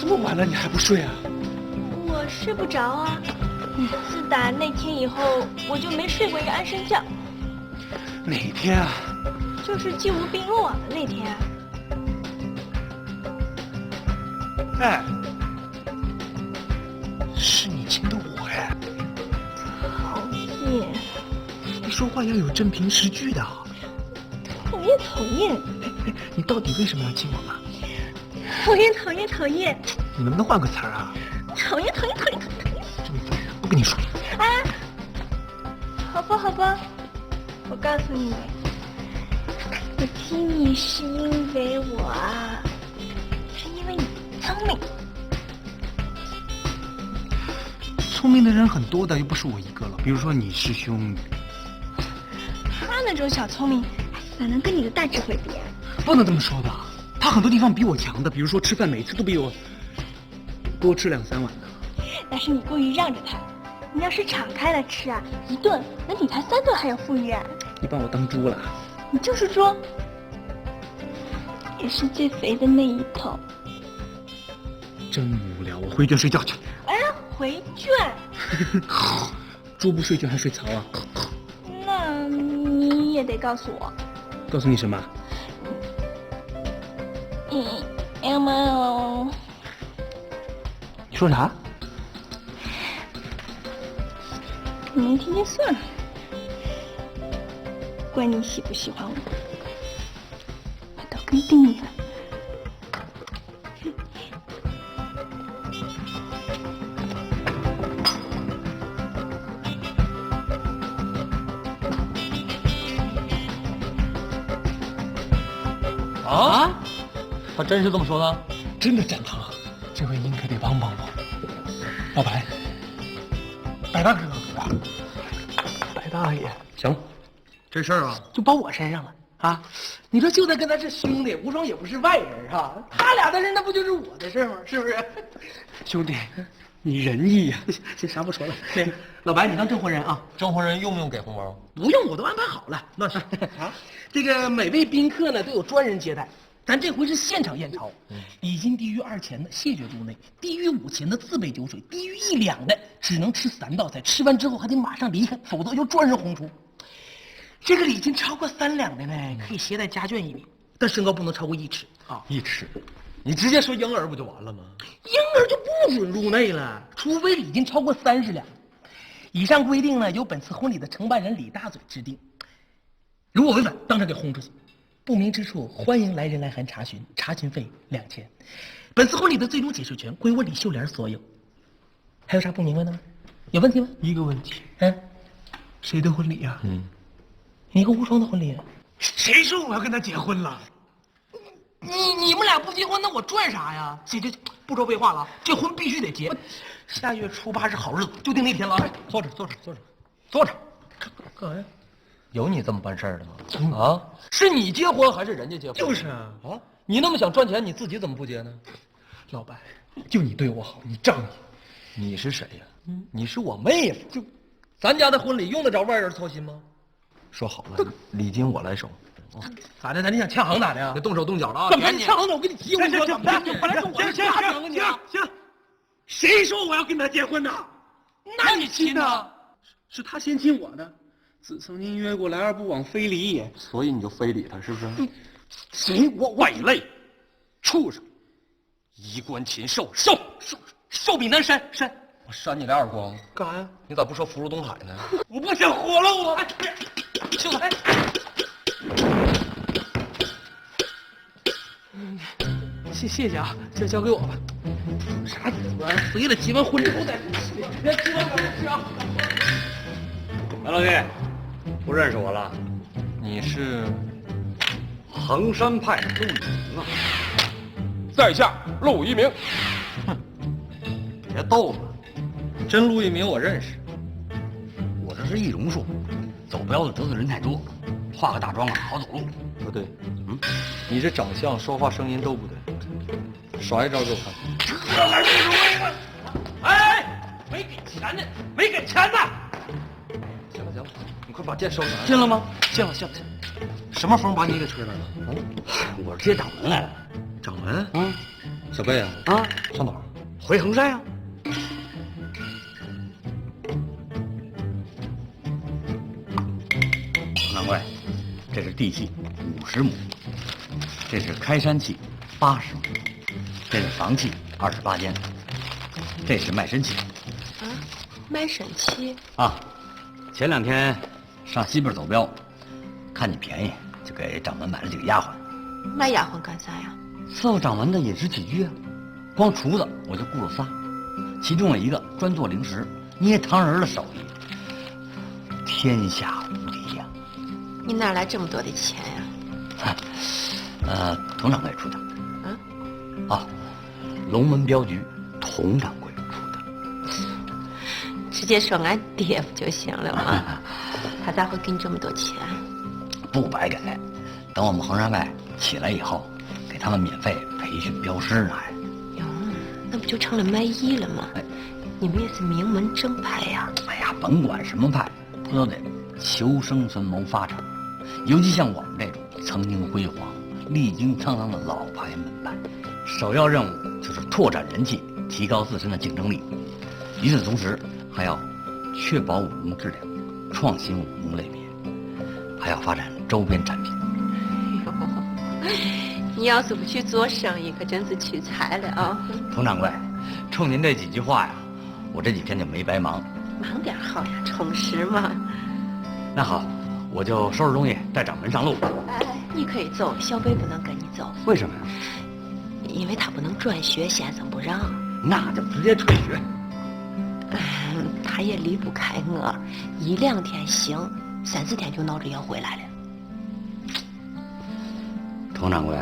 么晚了你还不睡啊？我睡不着啊。自打那天以后，我就没睡过一个安生觉。哪天啊？就是季无病落网的那天啊。哎，是你亲的我哎！讨厌！你说话要有真凭实据的。讨厌讨厌！哎，你到底为什么要亲我嘛？讨厌讨厌讨厌！你能不能换个词儿啊？讨厌讨厌讨厌讨厌！真烦人，不跟你说。啊，好吧好吧，我告诉你，我亲你是因为是因为你聪明。聪明的人很多的，又不是我一个了。比如说你师兄，他那种小聪明，哪能跟你的大智慧比啊？不能这么说吧？他很多地方比我强的，比如说吃饭每次都比我多吃2、3碗的。那是你过于让着他。你要是敞开了吃啊，一顿能比他3顿还要富裕啊！你把我当猪了？你就是猪，也是最肥的那一头。真无聊，我回卷睡觉去。哎，回卷？猪不睡觉还睡槽啊？那你也得告诉我。告诉你什么？要么你说啥？你没听见算了，管你喜不喜欢我，我都跟定你了。啊？他真是这么说的？真的展堂，这回您可得帮帮我。老白，白大哥，白大爷，行，这事儿啊，就包我身上了啊！你说就他跟他是兄弟，无双也不是外人啊，他俩的事那不就是我的事吗？是不是？兄弟，你仁义呀！这啥不说了，对，老白你当证婚人啊？证婚人用不用给红包？不用，我都安排好了。那是啊，这个每位宾客呢都有专人接待。咱这回是现场验钞，礼金低于2钱的谢绝入内，低于5钱的自备酒水，低于1两的只能吃3道菜，吃完之后还得马上离开，否则就专人轰出。这个礼金超过3两的呢，可以携带家眷1名，但身高不能超过1尺啊。1尺，你直接说婴儿不就完了吗？婴儿就不准入内了，除非礼金超过30两。以上规定呢，由本次婚礼的承办人李大嘴制定，如果违反，当场给轰出去。不明之处，欢迎来人来函查询，查询费2钱。本次婚礼的最终解释权归我李秀莲所有。还有啥不明白的吗？有问题吗？一个问题，谁的婚礼呀？你和无双的婚礼。谁说我要跟他结婚了？你们俩不结婚，那我赚啥呀？这不说废话了，这婚必须得结。下月初8是好日子，就定那天了。坐着，坐着。干啥呀？有你这么办事儿的吗？啊，是你结婚还是人家结婚？就是啊，你那么想赚钱，你自己怎么不结呢？老白，就你对我好，你仗义。你是谁呀？你是我妹夫，就咱家的婚礼用得着外人操心吗？说好了，礼金我来收。咋的？你想呛行咋的呀？别动手动脚的啊！怎么你呛行？我跟你急，我说怎么的？本来是我行，谁说我要跟他结婚呢？那你亲呢？是他先亲我的。子曾经约过来而不往非礼也，所以你就非礼他，是不是？行，我外类，畜生，衣冠禽兽，兽比南山，我扇你2耳光！干啥呀？你咋不说福如东海呢？我不想活了，我。秀才，谢谢啊，这交给我吧。啥意思？随了结完婚之后再别吃完吃啊！白老弟，不认识我了？你是衡山派陆一鸣啊！在下陆一鸣。别逗了，真陆一鸣我认识。我这是易容术，走镖子得罪人太多，化个大妆啊好走路。不对，你这长相、说话、声音都不对，耍一招给我看。哎，没给钱呢，没给钱呢！行了，你快把剑收起来。进了吗？进了。什么风把你给吹来了？我是接掌门来了。掌门，小贝啊，啊，上哪儿？回衡山啊。难怪，这是地契50亩，这是开山契80亩，这是房契28间，这是卖身契。啊，卖身契啊，前2天上西边走镖，看你便宜，就给掌门买了几个丫鬟。卖丫鬟干啥呀？伺候掌门的饮食起居啊，光厨子我就雇了仨，其中有一个专做零食，捏糖人的手艺，天下无敌呀。你哪来这么多的钱呀？佟掌柜出的。嗯？啊，龙门镖局佟掌柜出的。直接说俺爹不就行了吗？他咋会给你这么多钱？不白给，等我们衡山派起来以后，给他们免费培训镖师呢。还哟，那不就成了卖艺了吗？你们也是名门正派呀。哎呀，甭管什么派，不都得求生存谋发展？尤其像我们这种曾经辉煌、历经沧桑的老牌门派，首要任务就是拓展人气，提高自身的竞争力。与此同时，还要确保武功质量，创新武功类别，还要发展周边产品。你要是不去做生意，可真是屈才了啊！佟掌柜，冲您这几句话呀，我这几天就没白忙。忙点好呀，充实嘛。那好，我就收拾东西，带掌门上路。哎，你可以走，小贝不能跟你走，为什么呀？因为他不能转学，先生不让。那就直接退学。他也离不开我，1、2天行，3、4天就闹着要回来了。佟掌柜，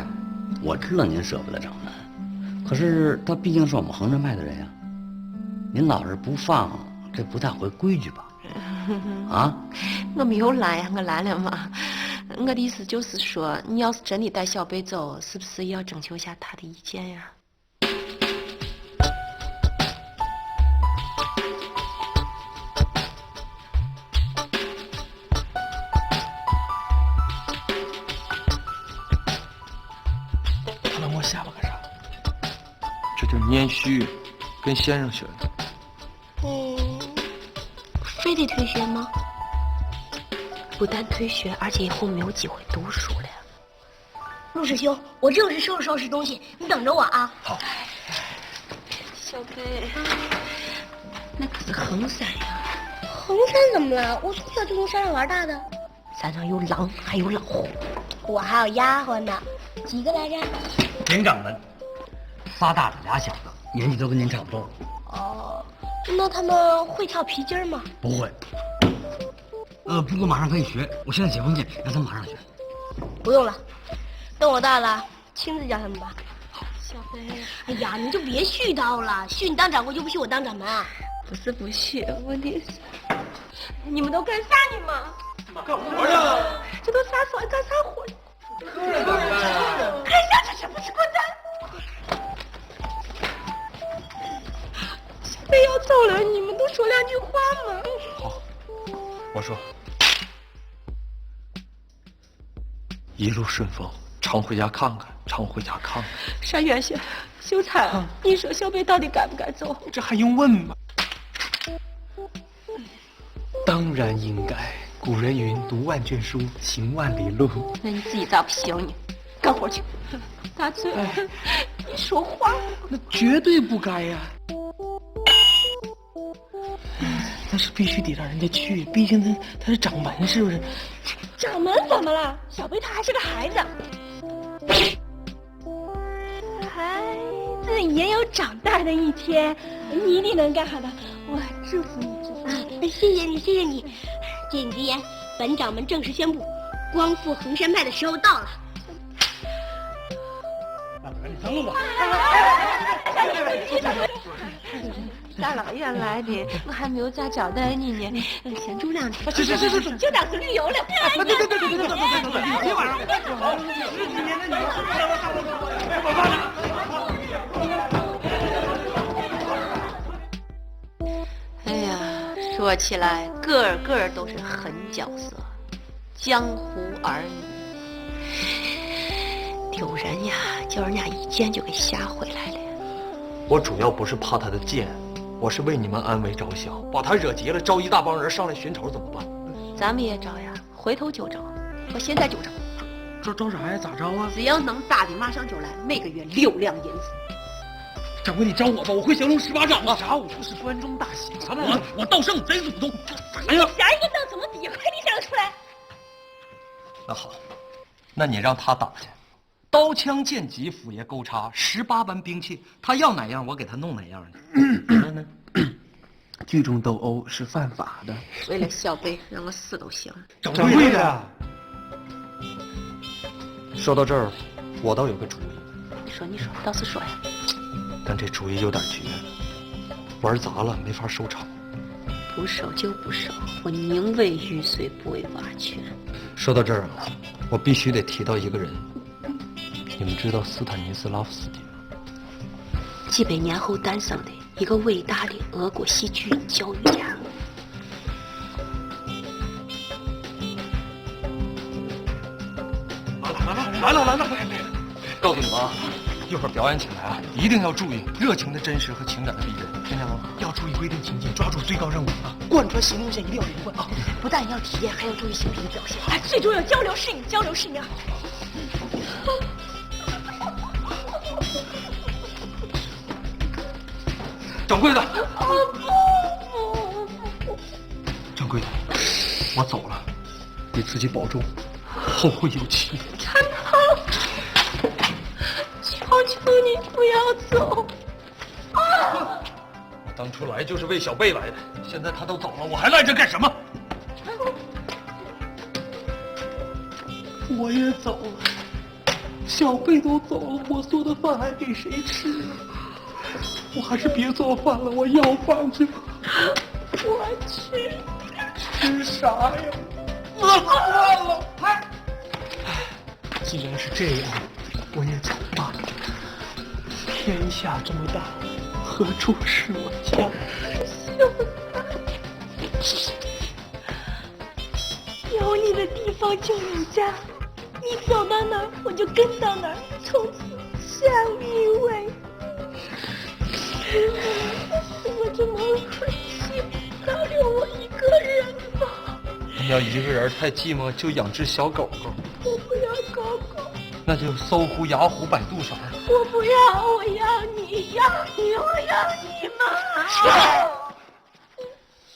我知道您舍不得掌门，可是他毕竟是我们衡山派的人呀，您老是不放，这不太合规矩吧？啊？我没有拦呀，我拦了吗？我的意思就是说，你要是真的带小贝走，是不是也要征求一下他的意见呀？他问我下巴干啥？这就是念虚，跟先生学的。非得退学吗？不但退学，而且以后没有机会读书了。陆师兄，我正是收拾收拾东西，你等着我啊。好。小贝，那可是衡山呀。衡山怎么了？我从小就从山上玩大的。山上有狼，还有老虎。我还有丫鬟呢，几个来着？您掌门，3大的俩小的，年纪都跟您差不多。哦，那他们会跳皮筋吗？不会。不过马上可以学，我现在写封信让他们马上学。不用了，等我大了亲自教他们吧。小贝，哎呀，你就别絮叨了，许你当掌柜就不许我当掌门啊？不是不许，问题是你们都干啥呢嘛？干活呢。这都啥时候干啥活？看一下这是不是滚蛋？小贝要走了，你们都说2句话嘛。好，我说，一路顺风，常回家看看，常回家看看。单元轩，秀才，你说小贝到底该不该走？这还用问吗？当然应该。古人云：“读万卷书，行万里路。”那你自己咋不行呢？干活去。大嘴，你说话。那绝对不该呀。但是必须得让人家去，毕竟他是掌门，是不是？掌门怎么了？小贝他还是个孩子。孩子也有长大的一天，你一定能干好的。我祝福你，祝福你。谢谢你，谢谢你。借你之言，本掌门正式宣布，光复衡山派的时候到了。等我。大老远来的，我还没有咋招待你呢，先住2天。是，就当是旅游了。对，今晚上10几年的女哎呀，说起来，个个都是狠角色，江湖儿女，丢人呀！叫人家一见就给吓回来了。我主要不是怕他的剑，我是为你们安危着想。把他惹急了，招一大帮人上来寻仇怎么办？咱们也招呀，回头就招，我现在就招。招啥呀？咋招啊？只要能打的马上就来，每个月6两银子。掌柜，你招我吧，我会降龙18掌啊！啥武是关中大侠我道圣真祖宗。哎呀，侠一道怎么比？快点讲出来！那好，那你让他打去，刀枪剑戟斧钺钩叉18般兵器，他要哪样我给他弄哪样去。那呢？聚众斗殴是犯法的。为了小贝，让我死都行。掌掌柜的，说到这儿，我倒有个主意，你说，倒是说呀。但这主意有点绝，玩砸了没法收场。不收就不收，我宁为玉碎不为瓦全。说到这儿啊，我必须得提到一个人，你们知道斯坦尼斯拉夫斯基吗？几百年后诞生的一个伟大的俄国戏剧教育家。来了！告诉你们啊，一会儿表演起来啊，一定要注意热情的真实和情感的逼真，听见吗？要注意规定情节，抓住最高任务啊！贯穿行动线一定要连贯啊！不但要体验，还要注意形体的表现。哎，最重要交流适应，交流适应。掌柜的，掌柜的，我走了，你自己保重，后会有期。陈涛，求求你不要走！我当初来就是为小贝来的，现在他都走了，我还赖着干什么？我也走了，小贝都走了，我做的饭还给谁吃啊？我还是别做饭了，我要饭去吧。我去，吃啥呀？饿死我了！哎，既然是这样，我也走吧。天下这么大，何处是我家？有你的地方就有家，你走到哪儿我就跟到哪儿，从此相依为命。我这么狠心，哪留我一个人吧？你要一个人太寂寞，就养只小狗狗，我不要狗狗，那就搜狐、雅虎、百度啥的。我不要，我要你，我要你嘛！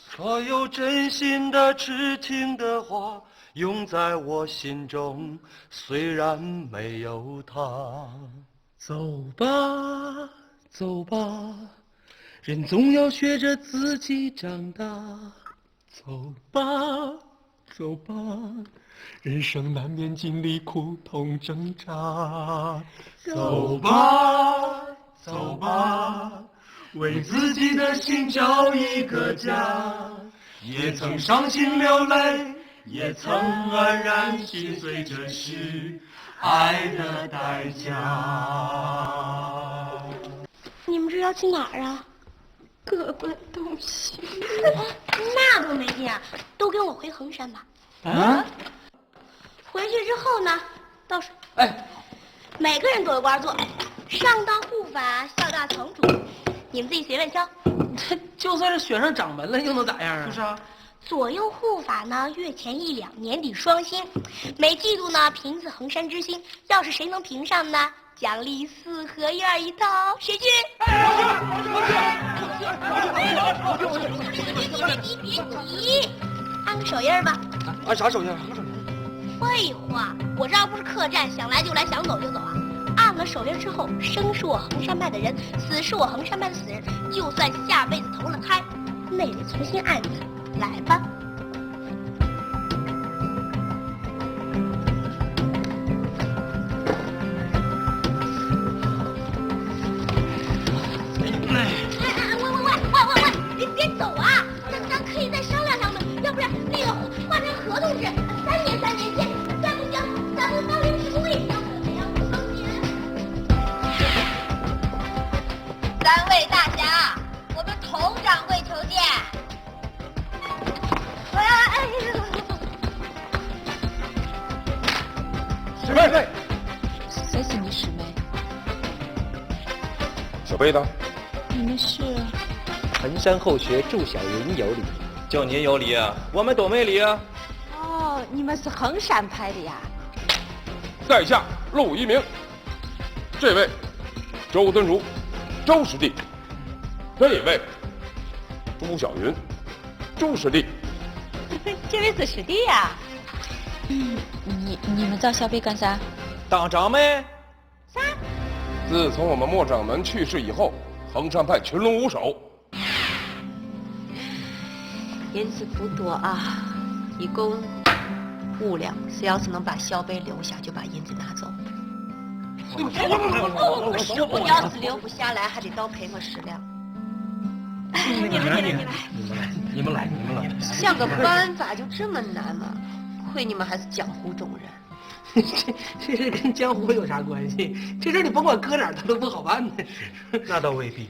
所有真心的、痴情的话，永在我心中，虽然没有他。走吧，走吧，人总要学着自己长大。走吧，走吧，人生难免经历苦痛挣扎。走吧，走吧，为自己的心找一个家。也曾伤心流泪，也曾黯然心碎，这是爱的代价。你们这要去哪儿啊？各奔东西。那多没劲啊！都跟我回衡山吧。啊？回去之后呢，到时哎，每个人都有官做，上到护法，下到城主，你们自己随便挑。就算是选上掌门了，又能咋样啊？就是啊，左右护法呢，月前1两，年底双薪，每季度呢评次衡山之星，要是谁能评上呢，奖励4合院一套，谁去？别急，按个手印吧。按啥手印？废话，我这儿不是客栈，想来就来，想走就走啊！按了手印之后，生是我衡山派的人，死是我衡山派的死人，就算下辈子投了胎，那也得重新按一次。来吧。喂，别走啊！咱可以再商量商量，要不然那个换成合同制，3年签，再不行，咱们当临时工也行。怎样不方便？3位大侠，我们佟掌柜求见。师妹，谁是你师妹？小贝呢？你们是？衡山后学祝小云有礼。就您有礼啊，我们都没礼啊。哦，你们是衡山派的呀？在下陆一鸣，这位周敦儒，周师弟，这位朱小云，朱师弟。这位是师弟呀？你们找小北干啥？当掌门。啥？自从我们莫掌门去世以后，衡山派群龙无首。人数不多啊，一共5两。谁要是能把小北留下，就把银子拿走。要是留不下来，还得倒赔我10两。你们来。想个办法就这么难吗？亏你们还是江湖中人。这事跟江湖有啥关系？这事你甭管搁哪儿，他都不好办呢。那倒未必。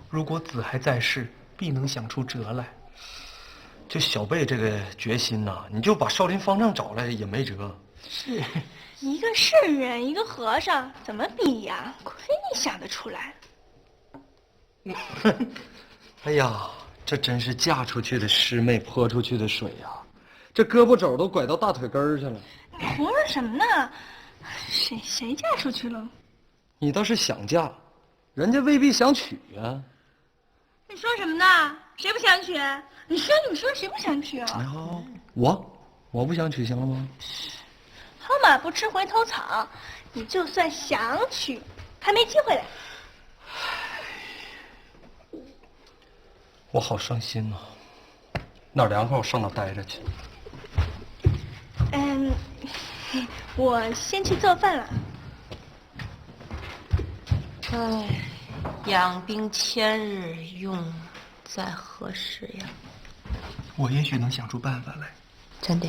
如果子还在世，必能想出辙来。就小贝这个决心呐，你就把少林方丈找来也没辙。是，一个圣人，一个和尚，怎么比呀？亏你想得出来。哎呀，这真是嫁出去的师妹泼出去的水呀！这胳膊肘都拐到大腿根儿去了。你胡说什么呢？谁嫁出去了？你倒是想嫁，人家未必想娶呀。你说什么呢？谁不想娶？你说谁不想娶啊？哎呀，我不想娶行了吗？好马不吃回头草，你就算想娶，还没机会嘞。我好伤心呐、哪儿凉快我上哪儿待着去。我先去做饭了。唉，养兵千日，用在何时呀？我也许能想出办法来，真的？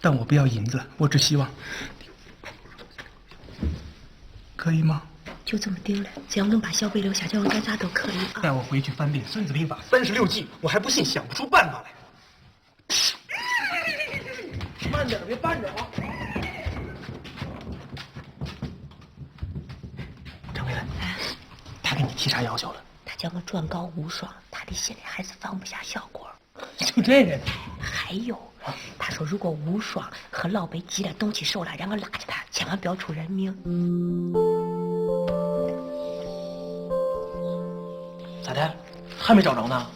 但我不要银子，我只希望，可以吗？就这么定了，只要能把小北留下，叫我干啥都可以啊。带我回去翻遍《孙子兵法》36计，我还不信想不出办法来。慢点，别绊着啊！张薇薇，他给你提啥要求了？他叫我转告无双，他的心里还是放不下小果。就这个。还有，他说如果无双和老北急了动起手来，让我拉着他，千万不要出人命。咋的？还没找着呢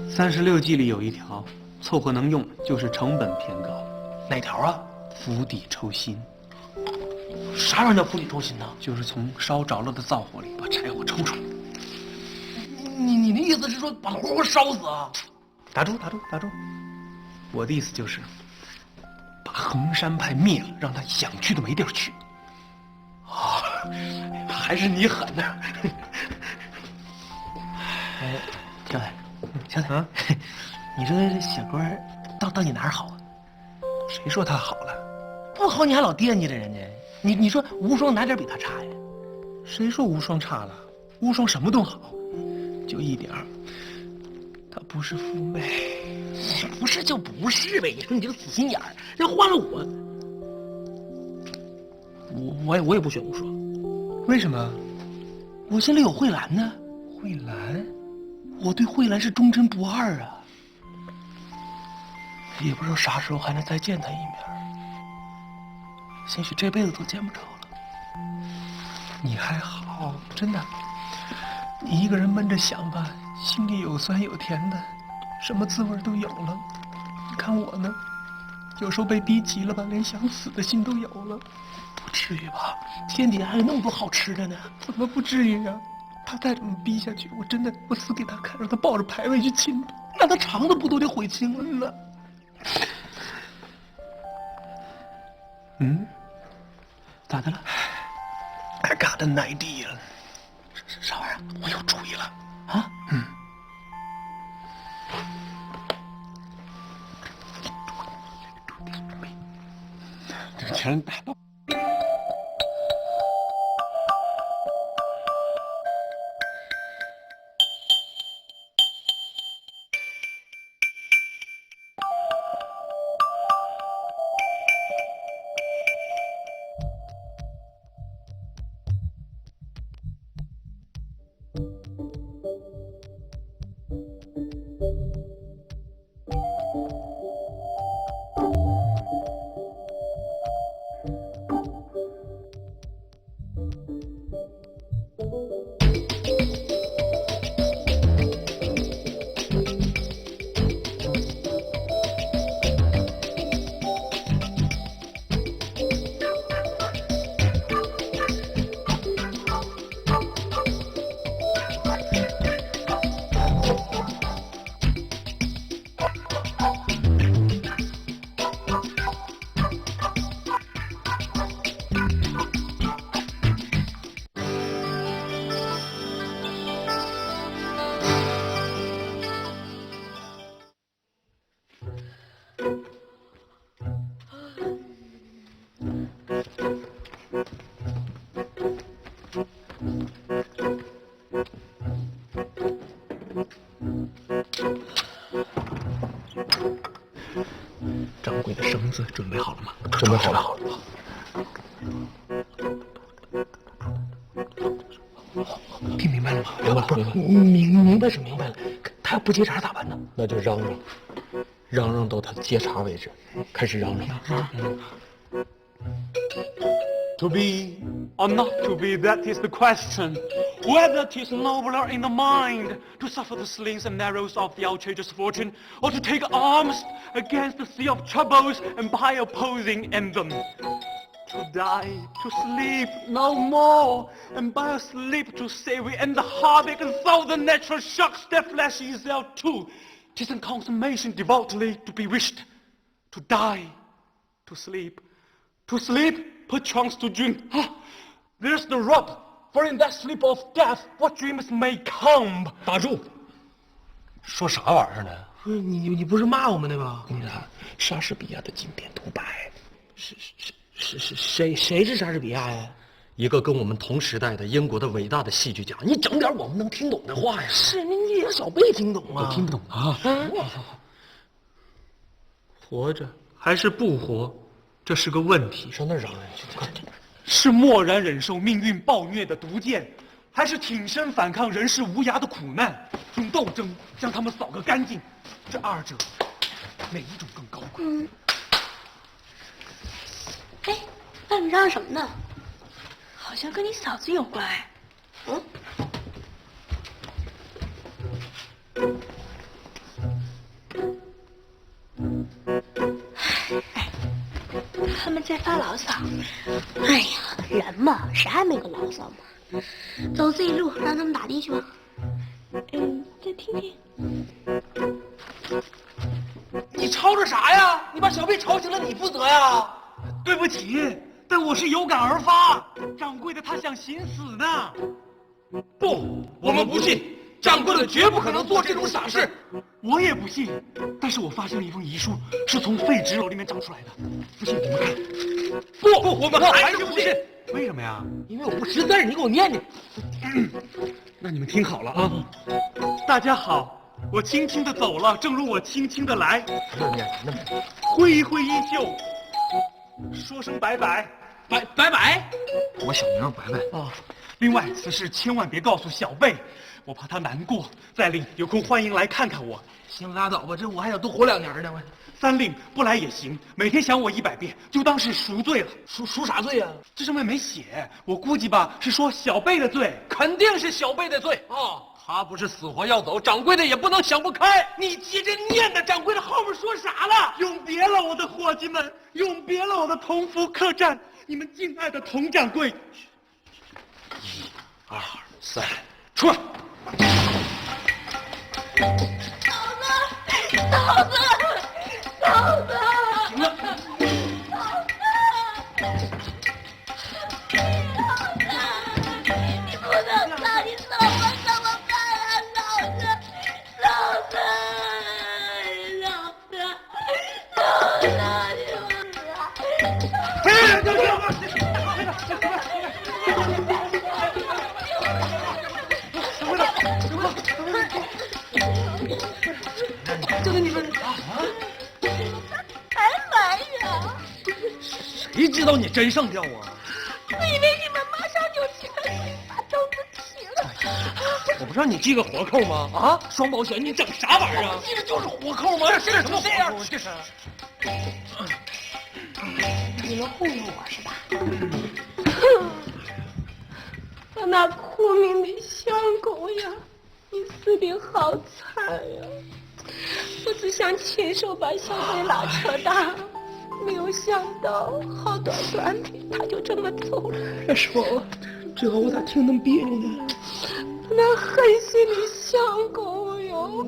36计里有一条，凑合能用，就是成本偏高。哪条啊？釜底抽薪，啥玩意儿叫釜底抽薪呢？就是从烧着了的灶火里把柴火抽出来。你的意思是说把他活活烧死啊？打住！我的意思就是，把衡山派灭了，让他想去都没地儿去。啊，还是你狠呢。哎，小子啊，你说这小郭到底哪儿好啊？谁说他好了？不好你还老惦记着人家，你说无双哪点比他差呀？谁说无双差了？无双什么都好，就一点儿，他不是父妹。不是就不是呗，你说你这个死心眼儿，要换了我也不选无双。为什么？我心里有慧兰呢。慧兰，我对慧兰是忠贞不二啊，也不知道啥时候还能再见她一面，兴许这辈子都见不着了。你还好，真的。你一个人闷着想吧，心里有酸有甜的，什么滋味都有了。你看我呢，有时候被逼急了吧，连想死的心都有了。不至于吧？天底下还有那么多好吃的呢。怎么不至于啊？他再这么逼下去，我死给他看，让他抱着牌位去亲他，那他肠子不都得悔青了呢？咋的了？ I got an idea。啥玩意儿？我有主意了啊！这全打到。掌柜的绳子准备好了吗？准备好了。听明白了吗？明白了，明白了。明白是明白了，他要不接茬咋办呢？那就嚷嚷，嚷嚷到他接茬为止，开始嚷嚷。To be or not to be, that is the question. Whether 'tis nobler in the mind to suffer the slings and arrows of the outrageous fortune, or to take arms against the sea of troubles and by opposing in them. To die, to sleep no more, and by a sleep to say we end the heartache and so the natural shocks their flesh is out too. 'Tis in consummation devoutly to be wished. To die, to sleep, perchance to dream. Ah, there's the rub, for in that sleep of death, what dreams may come. 打住！说啥玩意儿呢？你不是骂我们的吧？你看，莎士比亚的经典独白。谁是莎士比亚呀？一个跟我们同时代的英国的伟大的戏剧家，你整点我们能听懂的话呀！是，你让小贝听懂啊？我听不懂啊。活着还是不活，这是个问题。上那嚷嚷去！是默然忍受命运暴虐的毒箭，还是挺身反抗人世无涯的苦难？用斗争将他们扫个干净。这二者，哪一种更高贵？哎，外面嚷嚷什么呢？好像跟你嫂子有关哎。他们在发牢骚。哎呀，人嘛，谁还没个牢骚嘛？走自己路，让他们打的去吧。再听听。你吵着啥呀？你把小贝吵醒了，你负责呀？对不起，但我是有感而发。掌柜的他想寻死呢。不，我们不信，掌柜的绝不可能做这种傻事。我也不信，但是我发现了一封遗书，是从废纸篓里面找出来的。不信你们看。不，我们还是不信。为什么呀？因为我不识字，你给我念念。那你们听好了啊！大家好，我轻轻地走了，正如我轻轻地来。挥挥衣袖，说声拜拜。拜拜。我小名白白啊。另外，此事千万别告诉小贝，我怕他难过。再令有空欢迎来看看我。行，拉倒吧，这我还想多活2年呢。三令不来也行，每天想我100遍，就当是赎罪了。赎啥罪呀？这上面没写，我估计吧是说小贝的罪，肯定是小贝的罪啊！他不是死活要走，掌柜的也不能想不开。你接着念的，掌柜的后面说啥了？永别了我的伙计们，永别了我的同福客栈，你们敬爱的佟掌柜。1、2、3，出来！嫂子！行了。你不能走，你走了怎么办啊，嫂子？这个你们还来呀？谁知道你真上吊啊？我以为你们马上就去把兜子提了。我不让你系个活扣吗？啊，双保险，你整啥玩意儿啊？系的就是活扣吗？这是什么这样？这是。你们糊弄我是吧？那苦命的相公呀，你死得好惨呀！我只想亲手把小贝拉扯大，没有想到好端端的他就这么走了。说，这我咋听那么别扭呢？那狠心的相公哟！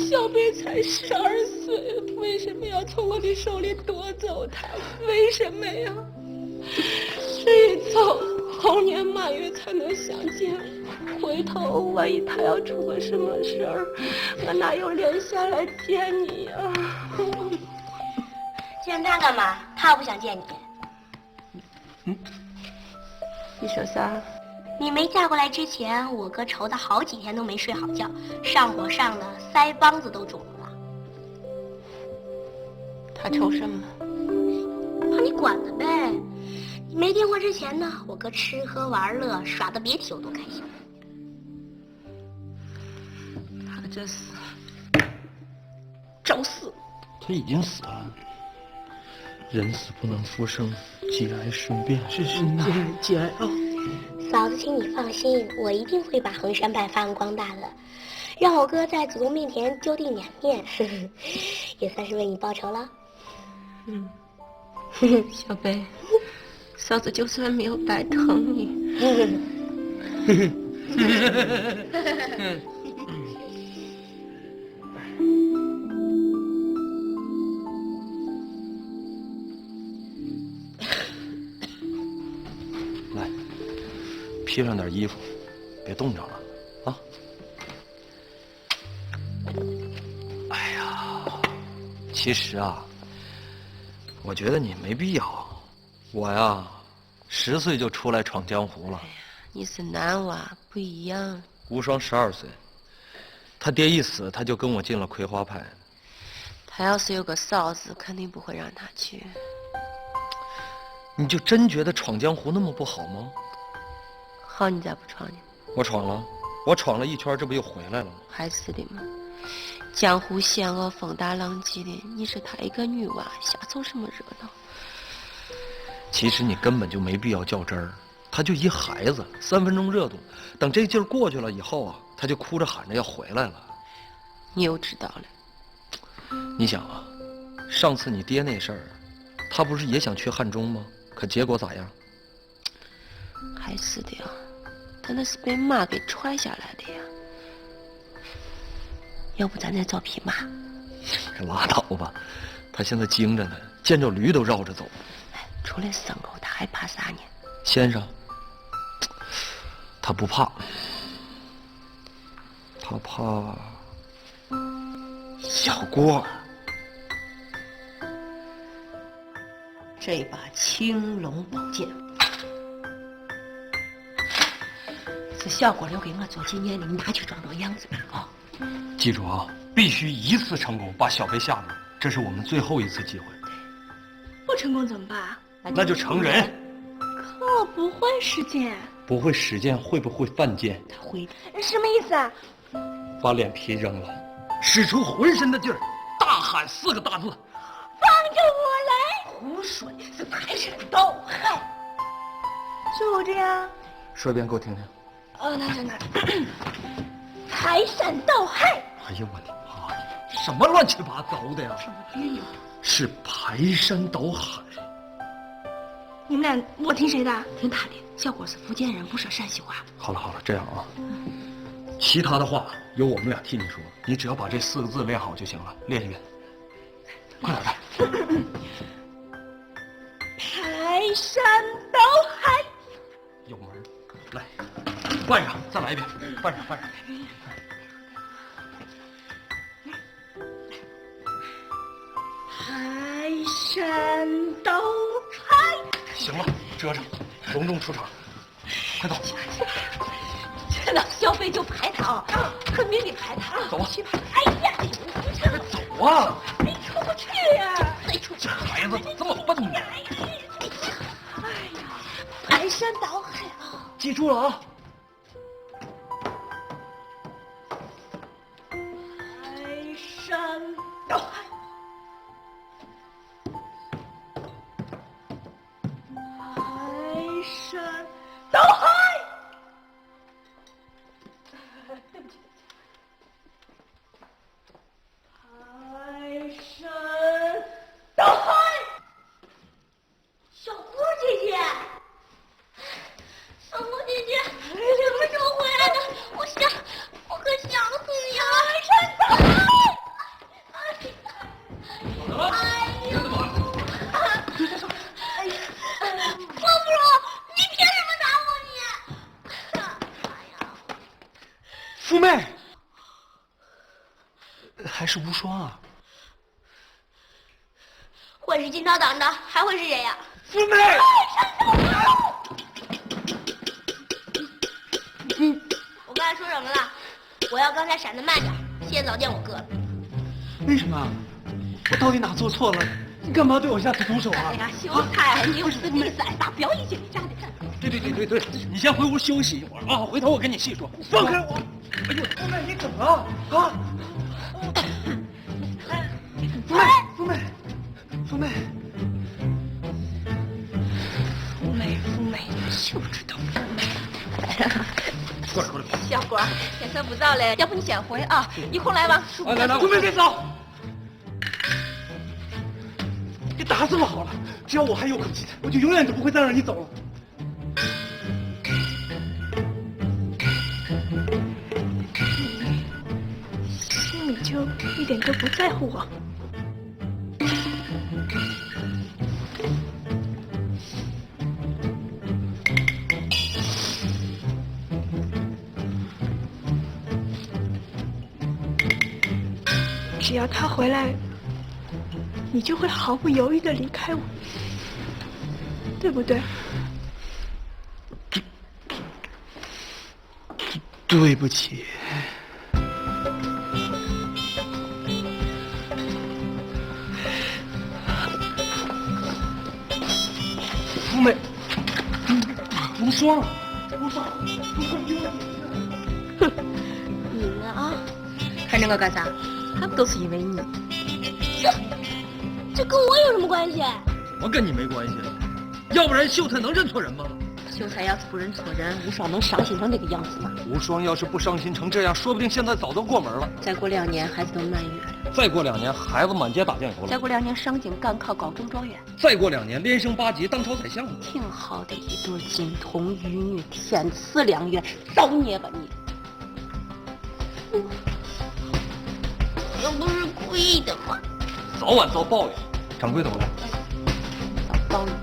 小贝才12岁，为什么要从我的手里夺走他？为什么呀？这一走，猴年马月才能相见。回头万一他要出个什么事儿，我哪有脸下来见你呀？见他干嘛？他不想见你。你说啥？你没嫁过来之前，我哥愁得好几天都没睡好觉，上火上的腮帮子都肿了。他愁什么？那你管他呗。你没订婚之前呢，我哥吃喝玩乐耍得别提有多开心。他这是找死！他已经死了。人死不能复生，节哀顺变。是节哀啊！嫂子，请你放心，我一定会把衡山派发扬光大的，让我哥在祖宗面前丢尽脸面，也算是为你报仇了。小贝，嫂子就算没有白疼你。来，披上点衣服，别冻着了啊！哎呀，其实啊，我觉得你没必要。我呀，10岁就出来闯江湖了。你是男娃，不一样。无双12岁，他爹一死，他就跟我进了葵花派。他要是有个嫂子，肯定不会让他去。你就真觉得闯江湖那么不好吗？好，你咋不闯呢？我闯了一圈，这不又回来了吗？还是的嘛。江湖险恶，风大浪急的，你是他一个女娃，瞎凑什么热闹？其实你根本就没必要较真儿，他就一孩子，3分钟热度，等这劲儿过去了以后啊，他就哭着喊着要回来了。你又知道了？你想啊，上次你爹那事儿，他不是也想去汉中吗？可结果咋样？还是的呀，他那是被马给踹下来的呀。要不咱再找匹马？可拉倒吧，他现在精着呢，见着驴都绕着走。除了牲口，他还怕啥呢？先生，他不怕，他怕小郭。这把青龙宝剑是小郭留给我做纪念的，你拿去装装样子啊！记住啊，必须一次成功把小贝吓住，这是我们最后一次机会。不成功怎么办？那就成人。可我不会使剑。不会使剑，会不会犯剑？他会。什么意思啊？把脸皮扔了，使出浑身的劲儿，大喊4个大字：放着我来！胡说，是排山倒海。就这样。说一遍给我听听。那排山倒海。哎呀，我的妈呀！什么乱七八糟的呀？是排山倒海。你们俩，我听谁的？听他的。小郭是福建人，不说陕西话。好了，这样啊，其他的话由我们俩替你说，你只要把这4个字练好就行了。练一遍，快点来。排山倒海。有门，来，换上，再来一遍，换上。排山倒海。行了，遮上，隆重出场，快走。这老小贝就排他啊，可命的排他。走吧。哎呀，走啊！你出不去呀！这孩子怎么这么笨呢？哎呀，排山倒海啊！记住了啊！排山倒海。排山倒海！对不起。海参倒海！小郭姐姐，小郭姐姐，什么时候回来的？我可想死你了！海参倒海！郭不如，你凭什么打我你？夫妹，还是无双啊？会是金朝党的，还会是谁呀？夫妹，我刚才说什么了？我要刚才闪得慢点，先早见我哥了。为什么？我到底哪做错了？你干嘛对我下此毒手啊？哎呀，秀才，你有死你散打，不要意见，你站着看。对，你先回屋休息一会儿啊，回头我跟你细说。放开我！哎呦，夫妹，你怎么了？啊！夫妹，就知道过来。小果，天色不早了，要不你先回啊，一会儿来往。来，夫妹别走！你打死我好了，只要我还有口气，我就永远都不会再让你走了。心里就一点都不在乎我。只要他回来，你就会毫不犹豫地离开我，对不对？对不起。夫妹，无双，哼，你们啊，看这个干啥？还不都是因为你？这跟我有什么关系？我跟你没关系，要不然秀才能认错人吗？秀才要是不认错人，无双能伤心成那个样子吗？无双要是不伤心成这样，说不定现在早都过门了。再过2年，孩子都满月了。再过2年，孩子满街打酱油了。再过2年，上京赶考高中状元。再过2年，连升8级，当朝宰相了。挺好的一对金童玉女，天赐良缘，造孽吧你！又不是故意的嘛。早晚遭报应。掌柜的，我来。遭报应。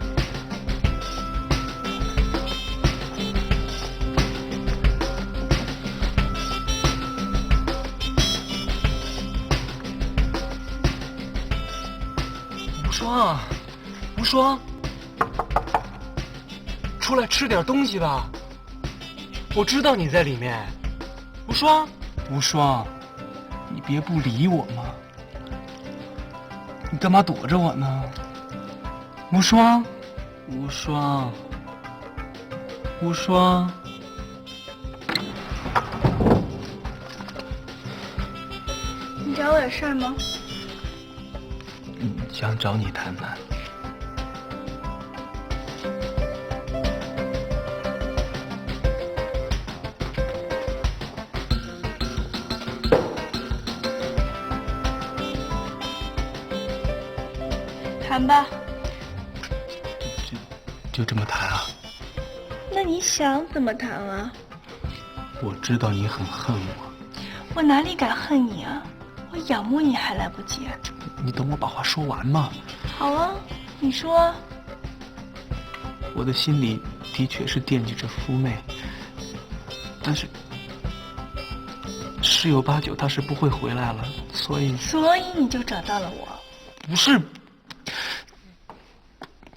无双，出来吃点东西吧。我知道你在里面。无双，你别不理我嘛。你干嘛躲着我呢？无双，你找我有事儿吗？想找你谈谈。谈吧。就这么谈啊？那你想怎么谈啊？我知道你很恨我。我哪里敢恨你啊？我仰慕你还来不及。你等我把话说完嘛。好啊，你说。我的心里的确是惦记着夫妹，但是十有八九她是不会回来了，所以你就找到了我。不是，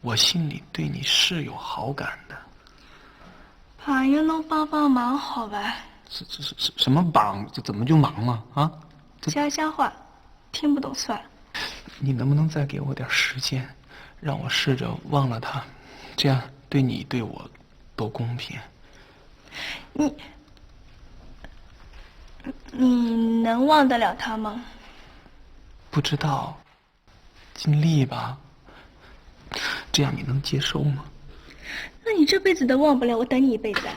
我心里对你是有好感的。朋友能帮忙好吧？什么帮？这怎么就忙了啊？家乡话，听不懂算了。你能不能再给我点时间，让我试着忘了他，这样对你对我都公平。你能忘得了他吗？不知道，尽力吧。这样你能接受吗？那你这辈子都忘不了我等你一辈子啊？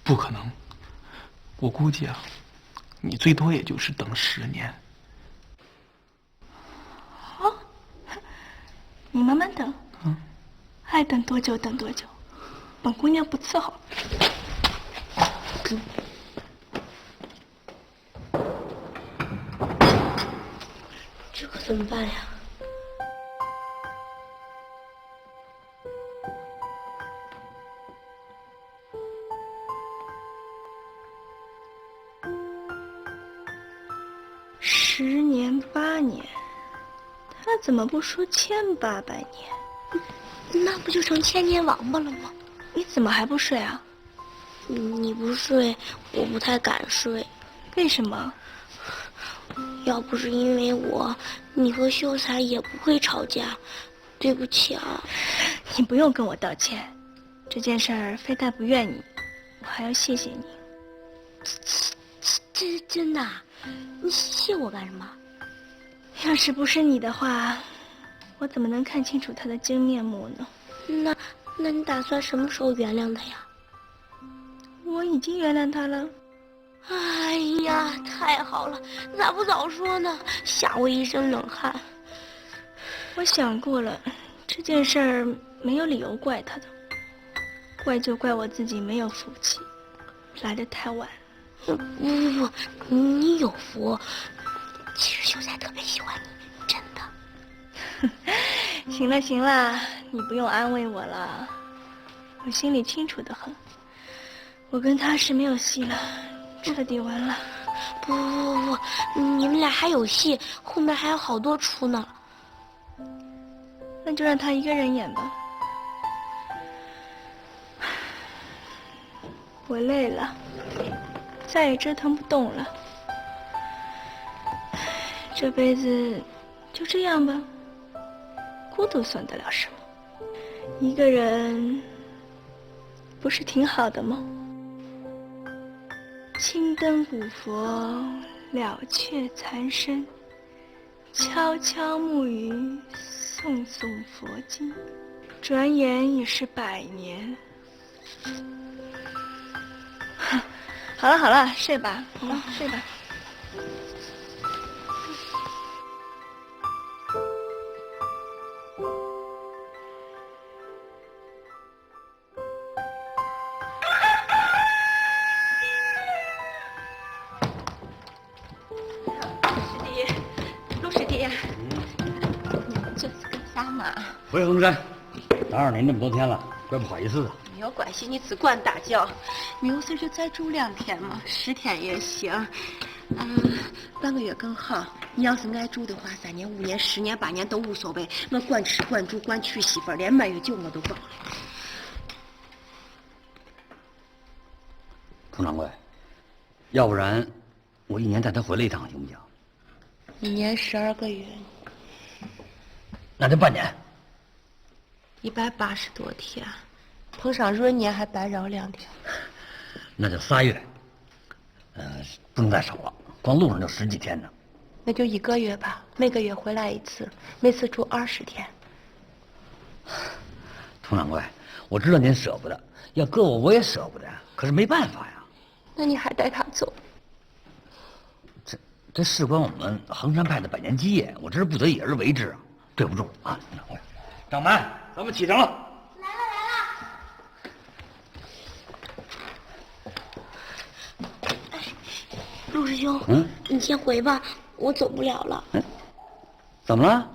不可能，我估计啊，你最多也就是等10年。好，你慢慢等，爱等多久等多久，本姑娘不伺候。这可怎么办呀？10年8年，他怎么不说1800年？那不就成千年王八了吗？你怎么还不睡啊？你不睡，我不太敢睡。为什么？要不是因为我，你和秀才也不会吵架。对不起啊。你不用跟我道歉，这件事儿非但不怨你，我还要谢谢你。这真的啊？你谢我干什么？要是不是你的话，我怎么能看清楚他的真面目呢？那你打算什么时候原谅他呀？我已经原谅他了。哎呀，太好了，咋不早说呢？吓我一身冷汗。我想过了，这件事儿没有理由怪他的，怪就怪我自己没有福气，来得太晚。不，你有福。其实秀才特别喜欢你，真的。行了行了，你不用安慰我了，我心里清楚得很，我跟他是没有戏了，彻底完了。不，你们俩还有戏，后面还有好多出呢。那就让他一个人演吧。我累了，再也折腾不动了。这辈子就这样吧，孤独算得了什么？一个人不是挺好的吗？青灯古佛，了却残生，悄悄木鱼，诵诵佛经，转眼已是100年。好了好了，睡吧，睡吧。陆师弟，你们这次跟仨嘛？回衡山，打扰您这么多天了，怪不好意思的。没有关系，你只管大叫。你有事就再住2天嘛，10天也行。半个月更好。你要是爱住的话，3年、5年、10年、8年都无所谓。我管吃管住管娶媳妇儿，连满月酒我都包了。佟掌柜，要不然我1年带他回来一趟行不行？1年12个月，那就半年。 180多天，碰上闰年还白绕2天。那就3月，不能再少了，光路上就10几天呢。那就1个月吧，每个月回来一次，每次住20天。佟掌柜，我知道您舍不得，要搁我也舍不得，可是没办法呀。那你还带他走？这事关我们衡山派的100年基业，我这是不得已而为之啊，对不住啊，佟掌柜。掌门，咱们启程了。来了。陆师兄，你先回吧，我走不了了。怎么了？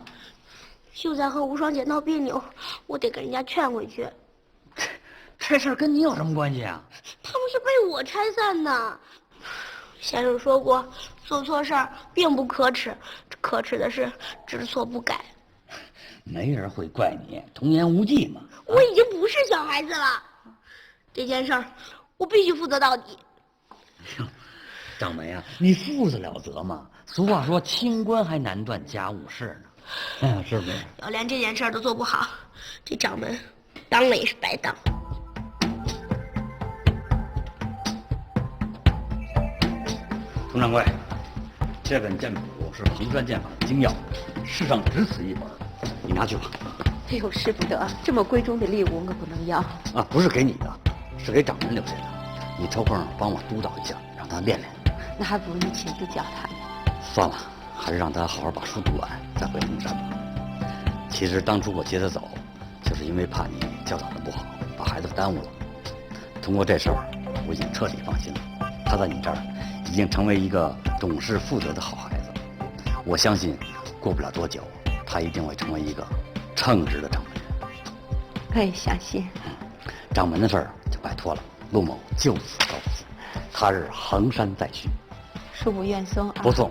秀才和无双姐闹别扭，我得跟人家劝回去。这事儿跟你有什么关系啊？他们是被我拆散的。先生说过，做错事儿并不可耻，可耻的是知错不改。没人会怪你，童言无忌嘛。我已经不是小孩子了，这件事儿我必须负责到底。掌门呀，你负得了责吗？俗话说，清官还难断家务事呢。是不是？要连这件事儿都做不好，这掌门当了也是白当。佟掌柜，这本剑谱是衡山剑法的精要，世上只此一本，你拿去吧。哎呦，使不得，这么贵重的礼物我不能要。啊，不是给你的，是给掌门留下的。你抽空帮我督导一下，让他练练。那还不如你亲自教他呢。算了，还是让他好好把书读完，再回衡山吧。其实当初我接他走，就是因为怕你教导的不好，把孩子耽误了。通过这事儿，我已经彻底放心了。他在你这儿已经成为一个懂事负责的好孩子。我相信，过不了多久，他一定会成为一个称职的掌门人。我也相信。掌门的事儿就拜托了，陆某就此告辞。他日衡山再续。恕不愿送啊。不送。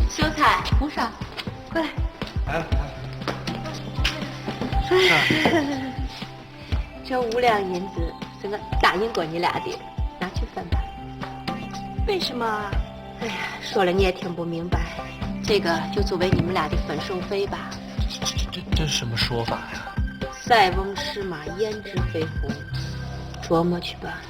秀才，红烧，过来。来了。这5两银子是我答应过你俩的，拿去分吧。为什么？哎呀，说了你也听不明白，这个就作为你们俩的分手费吧。这是什么说法呀？塞翁失马，焉知非福，琢磨去吧。